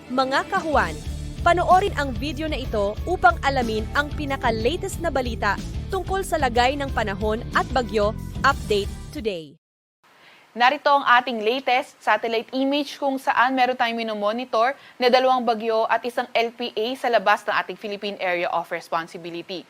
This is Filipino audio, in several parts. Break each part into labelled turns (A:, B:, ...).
A: Mga kahuan, panoorin ang video na ito upang alamin ang pinaka-latest na balita tungkol sa lagay ng panahon at bagyo. Update today.
B: Narito ang ating latest satellite image kung saan meron tayong minomonitor na 2 bagyo at isang LPA sa labas ng ating Philippine Area of Responsibility.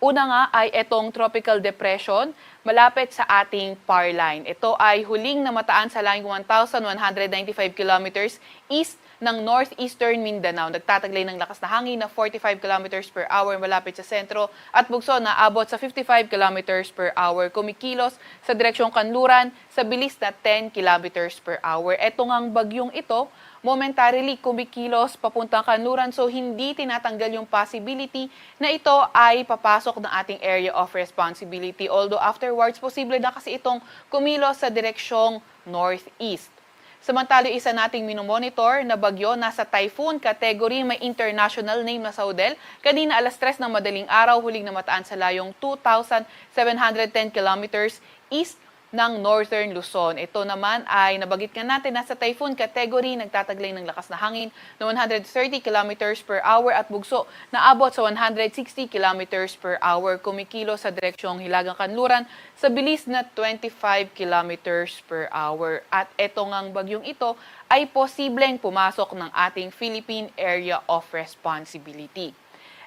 B: Una nga ay itong tropical depression malapit sa ating power line. Ito ay huling namataan sa laing 1,195 kilometers east ng northeastern Mindanao. Nagtataglay ng lakas na hangin na 45 kilometers per hour malapit sa sentro at bugso na abot sa 55 kilometers per hour. Kumikilos sa direksyong kanluran sa bilis na 10 kilometers per hour. Ito ngang bagyong ito, momentarily kumikilos papuntang kanluran, so hindi tinatanggal yung possibility na ito ay papasok ng ating area of responsibility. Although afterwards, posible na kasi itong kumilos sa direksyong northeast. Samantala, isa nating minomonitor na bagyo nasa typhoon category, may international name na Saudel. Kanina alas 3 ng madaling araw, huling namataan sa layong 2,710 kilometers east ng Northern Luzon. Ito naman ay nabagit nga natin nasa typhoon category, nagtataglay ng lakas na hangin na 130 kilometers per hour at bugso na abot sa 160 kilometers per hour. Kumikilo sa direksyong Hilagang Kanluran sa bilis na 25 kilometers per hour. At ito ngang bagyong ito ay posibleng pumasok ng ating Philippine Area of Responsibility.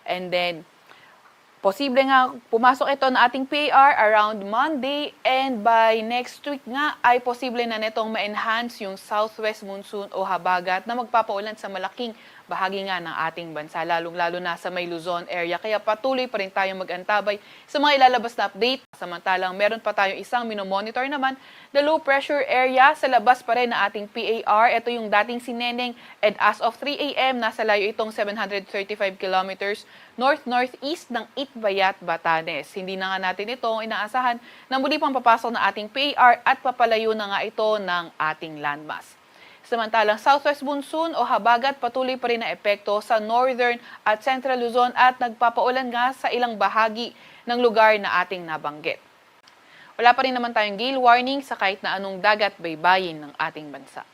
B: And then, posible nga pumasok ito na ating PAR around Monday, and by next week nga ay posible na netong ma-enhance yung southwest monsoon o habagat na magpapaulan sa malaking bahagi nga ng ating bansa, lalong-lalo na sa may Luzon area. Kaya patuloy pa rin tayong mag-antabay sa mga ilalabas na update. Samantalang meron pa tayong isang minomonitor naman, the low pressure area sa labas pa rin na ating PAR. Ito yung dating sineneng, and as of 3 a.m. nasa layo itong 735 kilometers north-northeast ng Itbayat, Batanes. Hindi na nga natin ito inaasahan na muli pang papasok na ating PAR at papalayo na nga ito ng ating landmass. Samantalang southwest monsoon o habagat patuloy pa rin na epekto sa northern at central Luzon at nagpapaulan nga sa ilang bahagi ng lugar na ating nabanggit. Wala pa rin naman tayong gale warning sa kahit na anong dagat baybayin ng ating bansa.